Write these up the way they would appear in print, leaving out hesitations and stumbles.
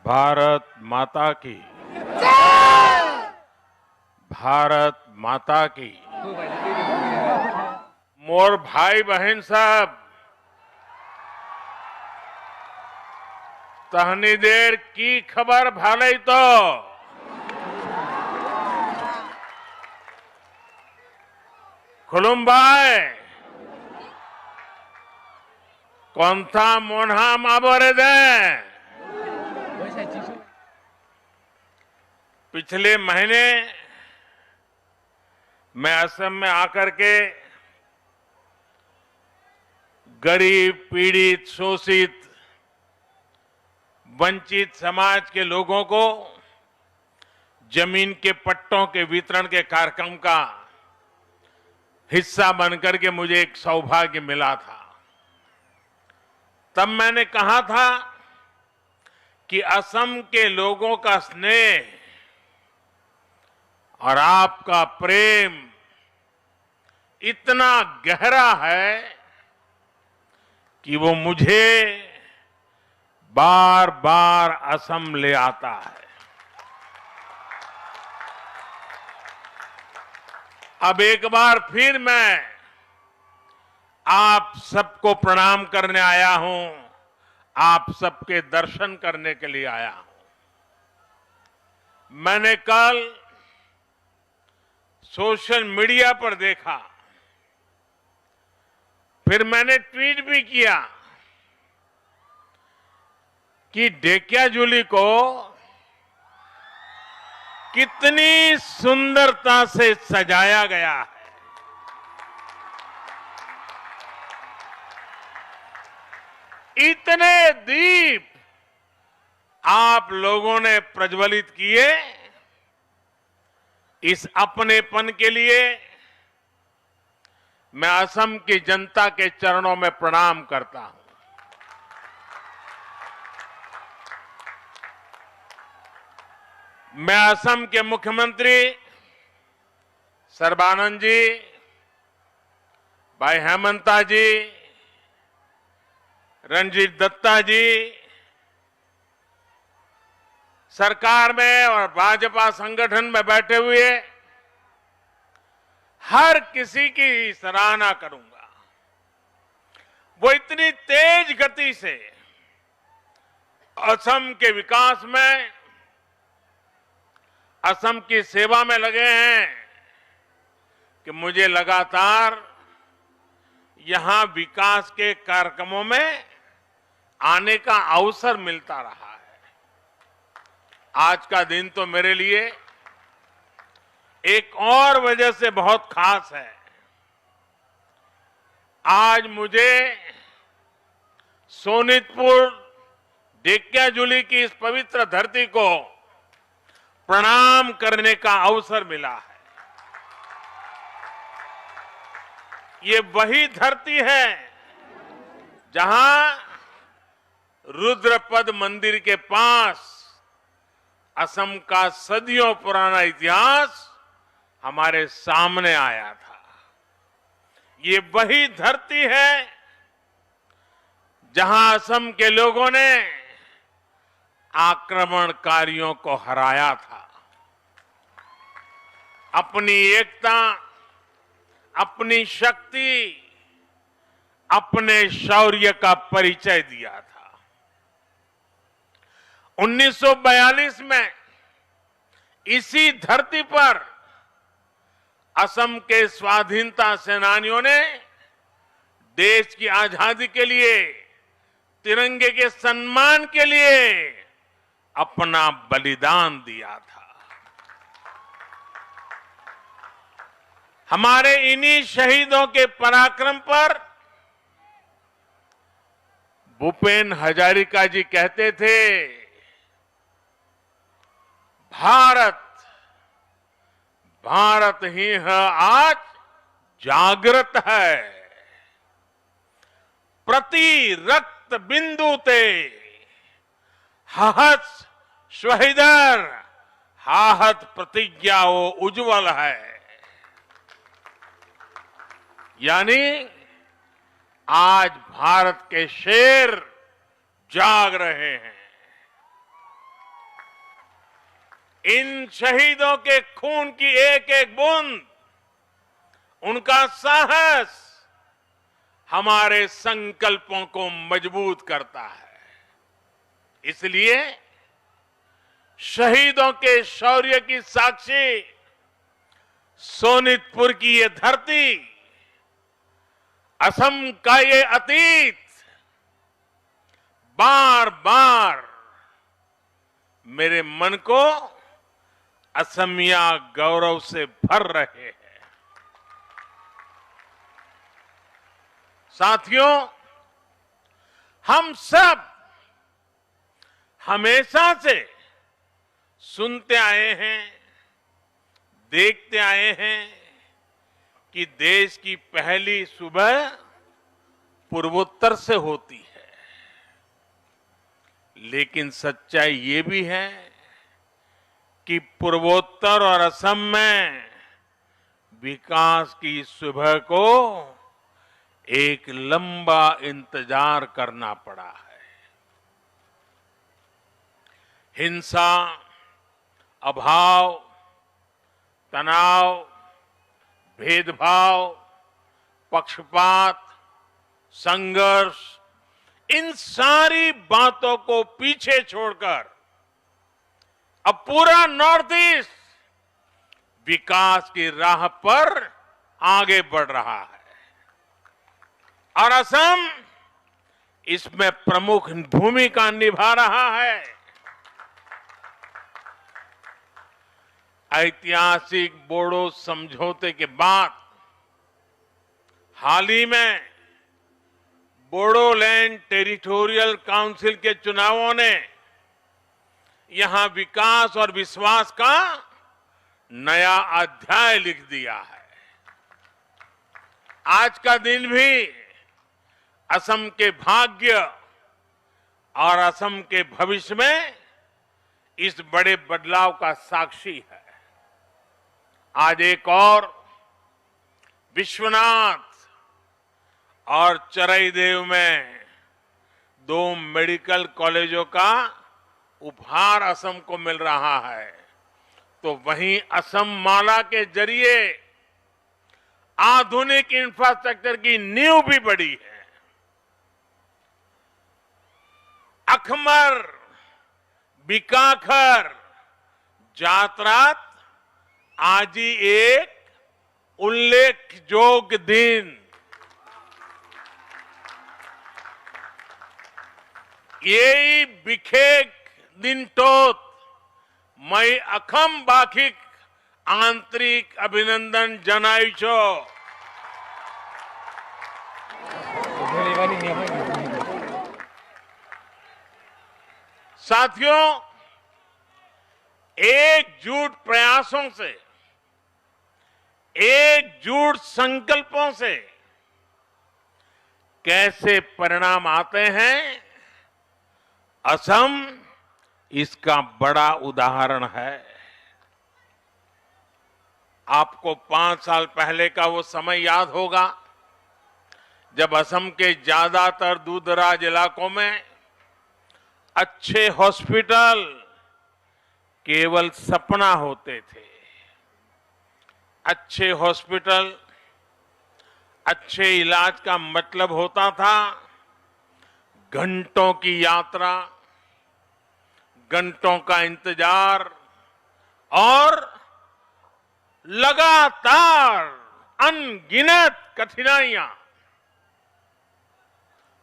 भारत माता की, भारत माता की। मोर भाई बहन सब तहनी देर की खबर भाले तो खुलुमबाई कौन था मोन्हा माबोरे दे। पिछले महीने मैं असम में आकर के गरीब, पीड़ित, शोषित, वंचित समाज के लोगों को जमीन के पट्टों के वितरण के कार्यक्रम का हिस्सा बनकर के मुझे एक सौभाग्य मिला था। तब मैंने कहा था कि असम के लोगों का स्नेह और आपका प्रेम इतना गहरा है कि वो मुझे बार बार असम ले आता है। अब एक बार फिर मैं आप सबको प्रणाम करने आया हूं, आप सबके दर्शन करने के लिए आया हूं। मैंने कल सोशल मीडिया पर देखा, फिर मैंने ट्वीट भी किया कि ढेकियाजुली को कितनी सुंदरता से सजाया गया है। इतने दीप आप लोगों ने प्रज्वलित किए। इस अपनेपन के लिए मैं असम की जनता के चरणों में प्रणाम करता हूं। मैं असम के मुख्यमंत्री सर्बानंद जी, भाई हेमंता जी, रणजीत दत्ता जी, सरकार में और भाजपा संगठन में बैठे हुए हर किसी की सराहना करूंगा। वो इतनी तेज गति से असम के विकास में, असम की सेवा में लगे हैं कि मुझे लगातार यहां विकास के कार्यक्रमों में आने का अवसर मिलता रहा है। आज का दिन तो मेरे लिए एक और वजह से बहुत खास है। आज मुझे सोनितपुर, ढेकियाजुली की इस पवित्र धरती को प्रणाम करने का अवसर मिला है। ये वही धरती है जहां रुद्रपद मंदिर के पास असम का सदियों पुराना इतिहास हमारे सामने आया था। ये वही धरती है जहां असम के लोगों ने आक्रमणकारियों को हराया था, अपनी एकता, अपनी शक्ति, अपने शौर्य का परिचय दिया था। 1942 में इसी धरती पर असम के स्वाधीनता सेनानियों ने देश की आजादी के लिए, तिरंगे के सम्मान के लिए अपना बलिदान दिया था। हमारे इन्हीं शहीदों के पराक्रम पर भूपेन हजारिका जी कहते थे, भारत, भारत ही है आज जागृत है, प्रति रक्त बिंदु ते हहत शहीदर हाहत प्रतिज्ञाओ उज्जवल है। यानी आज भारत के शेर जाग रहे हैं। इन शहीदों के खून की एक एक बूंद, उनका साहस हमारे संकल्पों को मजबूत करता है। इसलिए शहीदों के शौर्य की साक्षी सोनितपुर की ये धरती, असम का ये अतीत बार बार मेरे मन को असमिया गौरव से भर रहे हैं। साथियों, हम सब हमेशा से सुनते आए हैं, देखते आए हैं कि देश की पहली सुबह पूर्वोत्तर से होती है। लेकिन सच्चाई ये भी है कि पूर्वोत्तर और असम में विकास की सुबह को एक लंबा इंतजार करना पड़ा है। हिंसा, अभाव, तनाव, भेदभाव, पक्षपात, संघर्ष, इन सारी बातों को पीछे छोड़कर अब पूरा नॉर्थ ईस्ट विकास की राह पर आगे बढ़ रहा है और असम इसमें प्रमुख भूमिका निभा रहा है। ऐतिहासिक बोडो समझौते के बाद हाल ही में बोडोलैंड टेरिटोरियल काउंसिल के चुनावों ने यहां विकास और विश्वास का नया अध्याय लिख दिया है। आज का दिन भी असम के भाग्य और असम के भविष्य में इस बड़े बदलाव का साक्षी है। आज एक और विश्वनाथ और चराईदेव में 2 मेडिकल कॉलेजों का उपहार असम को मिल रहा है, तो वहीं असम माला के जरिए आधुनिक इंफ्रास्ट्रक्चर की नींव भी बढ़ी है। अखमर, बीकाखर, जातरात आज ही एक उल्लेखयोग्य दिन। ये बिखेक दिन टोत मैं अखम बाखिक आंतरिक अभिनंदन जनाई छो। साथियों, एकजुट प्रयासों से, एकजुट संकल्पों से कैसे परिणाम आते हैं, असम इसका बड़ा उदाहरण है। आपको 5 साल पहले का वो समय याद होगा जब असम के ज्यादातर दूरदराज इलाकों में अच्छे हॉस्पिटल केवल सपना होते थे। अच्छे हॉस्पिटल, अच्छे इलाज का मतलब होता था घंटों की यात्रा, घंटों का इंतजार और लगातार अनगिनत कठिनाइयां।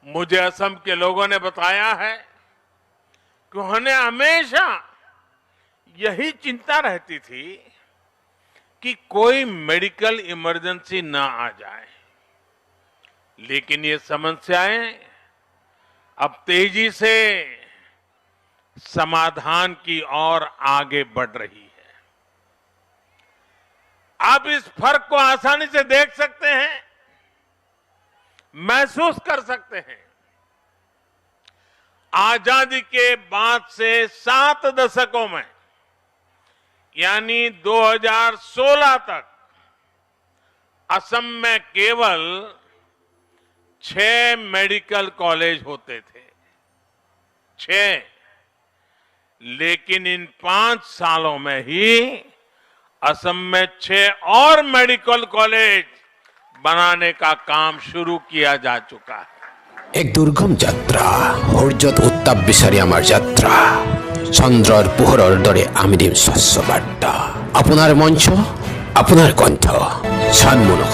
मुझे असम के लोगों ने बताया है कि उन्हें हमेशा यही चिंता रहती थी कि कोई मेडिकल इमरजेंसी ना आ जाए, लेकिन ये समस्याएं अब तेजी से समाधान की ओर आगे बढ़ रही है। आप इस फर्क को आसानी से देख सकते हैं, महसूस कर सकते हैं। आजादी के बाद से 7 दशकों में, यानी 2016 तक असम में केवल 6 मेडिकल कॉलेज होते थे, 6। लेकिन इन 5 सालों में ही असम में 6 और मेडिकल कॉलेज बनाने का काम शुरू किया जा चुका है। এক দুর্গম যাত্রা, সূৰ্যত উত্তাপ বিচাৰি আমাৰ যাত্ৰা, চন্দ্ৰৰ পোহৰৰ দৰে আমি দিম স্বচ্ছ বাৰ্তা। আপোনাৰ মঞ্চ, আপোনাৰ কণ্ঠ, চানমুখ।